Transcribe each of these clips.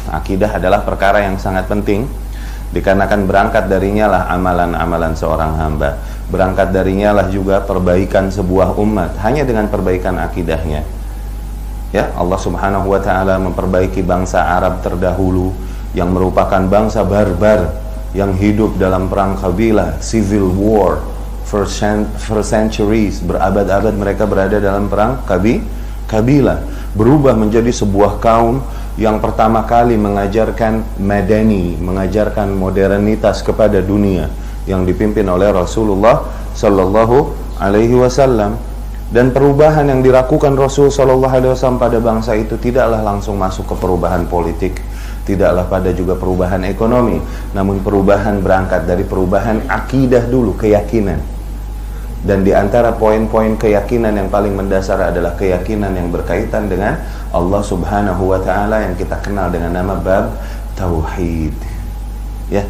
Akidah adalah perkara yang sangat penting, dikarenakan berangkat darinya lah amalan-amalan seorang hamba, berangkat darinya lah juga perbaikan sebuah umat, hanya dengan perbaikan akidahnya. Ya, Allah Subhanahu wa ta'ala memperbaiki bangsa Arab terdahulu yang merupakan bangsa barbar yang hidup dalam perang kabilah, civil war, for centuries, berabad-abad mereka berada dalam perang kabilah, berubah menjadi sebuah kaum yang pertama kali mengajarkan madani, mengajarkan modernitas kepada dunia, yang dipimpin oleh Rasulullah Sallallahu Alaihi Wasallam. Dan perubahan yang dilakukan Rasul Sallallahu Alaihi Wasallam pada bangsa itu tidaklah langsung masuk ke perubahan politik, tidaklah pada juga perubahan ekonomi, namun perubahan berangkat dari perubahan akidah dulu, keyakinan. Dan di antara poin-poin keyakinan yang paling mendasar adalah keyakinan yang berkaitan dengan Allah Subhanahu wa ta'ala yang kita kenal dengan nama bab tauhid. Ya,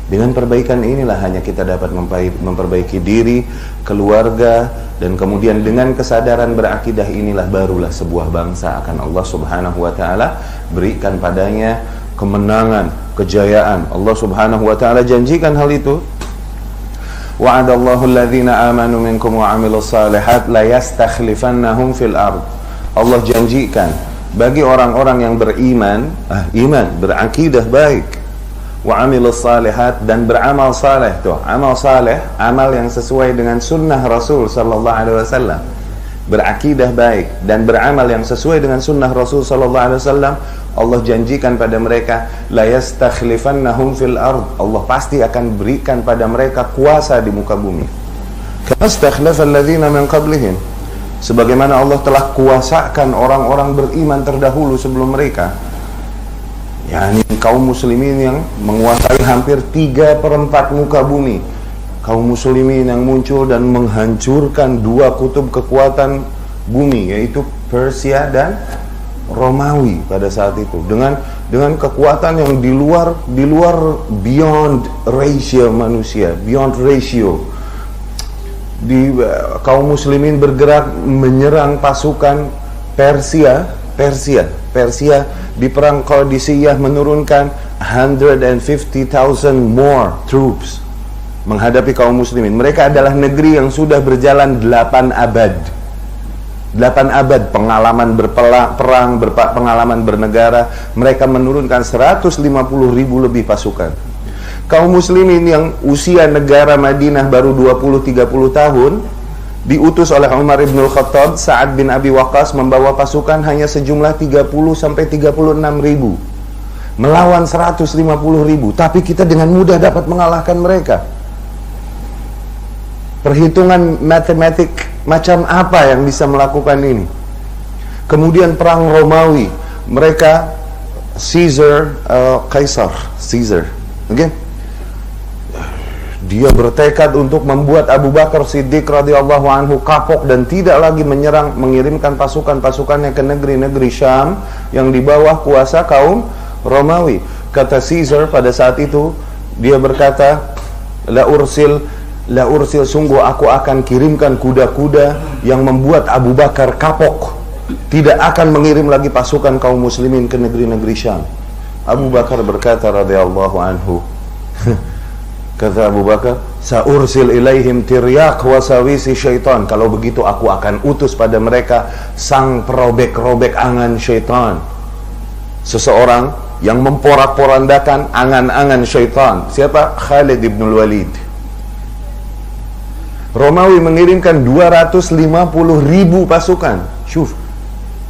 dengan perbaikan inilah hanya kita dapat memperbaiki diri, keluarga, dan kemudian dengan kesadaran berakidah inilah barulah sebuah bangsa akan Allah Subhanahu wa ta'ala berikan padanya kemenangan, kejayaan. Allah Subhanahu wa ta'ala janjikan hal itu. Wa'adallahu alladhina amanu minkum wa 'amilus shalihat la yastakhlifannahum fil ard. Allah janjikan bagi orang-orang yang beriman, berakidah baik, wa 'amilus shalihat, dan beramal saleh. Tuh, amal saleh, amal yang sesuai dengan sunnah Rasul sallallahu alaihi wasallam. Berakidah baik dan beramal yang sesuai dengan sunnah Rasul sallallahu alaihi wasallam, Allah janjikan pada mereka la yastakhlifannahum fil ard. Allah pasti akan berikan pada mereka kuasa di muka bumi. Kama stakhlafal ladzina min qablihim, sebagaimana Allah telah kuasakan orang-orang beriman terdahulu sebelum mereka. yakni kaum muslimin yang menguasai hampir 3/4 muka bumi. Kaum muslimin yang muncul dan menghancurkan dua kutub kekuatan bumi, yaitu Persia dan Romawi pada saat itu, dengan kekuatan yang di luar beyond ratio manusia, beyond ratio. Kaum muslimin bergerak menyerang pasukan Persia di perang Qadisiyah menurunkan 150,000 more troops menghadapi kaum muslimin. Mereka adalah negeri yang sudah berjalan 8 abad. 8 abad pengalaman berperang, pengalaman bernegara. Mereka menurunkan 150,000 lebih pasukan. Kaum muslimin yang usia negara Madinah baru 20-30 tahun, diutus oleh Umar ibn al-Khattab, Sa'ad bin Abi Waqqas membawa pasukan hanya sejumlah 30-36,000 melawan 150,000, tapi kita dengan mudah dapat mengalahkan mereka. Perhitungan matematik macam apa yang bisa melakukan ini? Kemudian perang Romawi, mereka Caesar, oke? Dia bertekad untuk membuat Abu Bakar Siddiq radhiyallahu anhu kapok dan tidak lagi mengirimkan pasukan-pasukannya ke negeri-negeri Syam yang di bawah kuasa kaum Romawi. Kata Caesar pada saat itu, dia berkata, la ursil, sungguh aku akan kirimkan kuda-kuda yang membuat Abu Bakar kapok, tidak akan mengirim lagi pasukan kaum muslimin ke negeri-negeri Syam. Abu Bakar berkata radhiyallahu anhu, kata Abu Bakar, sa'ursil ilaihim tiryak wa sawisi syaitan. Kalau begitu aku akan utus pada mereka sang perobek-robek angan syaitan, seseorang yang memporak-porandakan angan-angan syaitan. Siapa? Khalid ibn Walid. Romawi mengirimkan 250,000 pasukan. Syuf,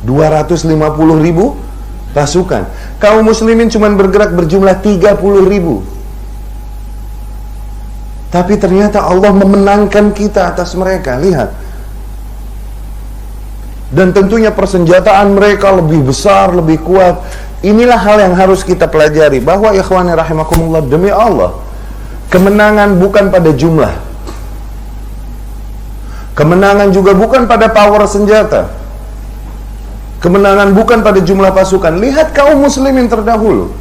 250,000 pasukan. Kaum muslimin cuma bergerak berjumlah 30,000. Tapi ternyata Allah memenangkan kita atas mereka. Lihat. Dan tentunya persenjataan mereka lebih besar, lebih kuat. Inilah hal yang harus kita pelajari, bahwa ikhwani rahimakumullah, demi Allah, kemenangan bukan pada jumlah. Kemenangan juga bukan pada power senjata. Kemenangan bukan pada jumlah pasukan. Lihat kaum muslimin terdahulu.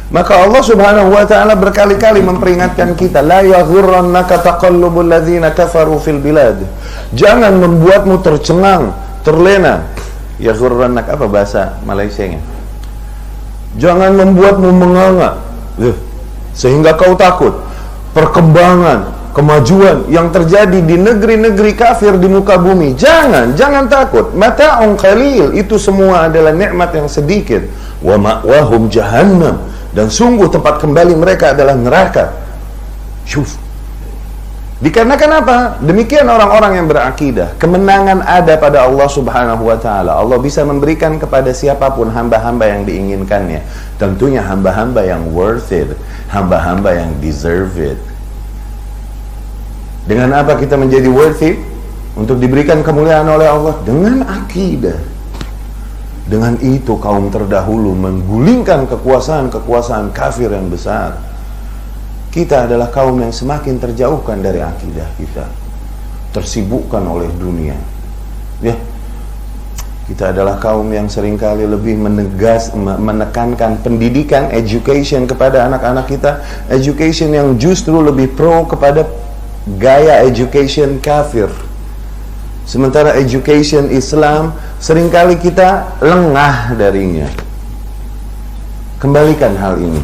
Maka Allah Subhanahu wa ta'ala berkali-kali memperingatkan kita, la yaghurrannaka taqallubul ladzina kafaru fil bilad. Jangan membuatmu tercengang, terlena. Yaghurrannak, apa bahasa Malaysianya? Jangan membuatmu menganga sehingga kau takut perkembangan, kemajuan yang terjadi di negeri-negeri kafir di muka bumi. Jangan takut. Mata'un qalil, itu semua adalah nikmat yang sedikit. Wa ma'wahum jahannam, dan sungguh tempat kembali mereka adalah neraka. Syuf. Dikarenakan apa? Demikian orang-orang yang berakidah. Kemenangan ada pada Allah Subhanahu wa ta'ala. Allah bisa memberikan kepada siapapun hamba-hamba yang diinginkannya. Tentunya hamba-hamba yang worth it, hamba-hamba yang deserve it. Dengan apa kita menjadi worth it untuk diberikan kemuliaan oleh Allah? Dengan akidah. Dengan itu kaum terdahulu menggulingkan kekuasaan-kekuasaan kafir yang besar. Kita adalah kaum yang semakin terjauhkan dari akidah kita, tersibukkan oleh dunia. Ya, kita adalah kaum yang seringkali lebih menekankan pendidikan, education kepada anak-anak kita, education yang justru lebih pro kepada gaya education kafir. Sementara education Islam seringkali kita lengah darinya. Kembalikan hal ini.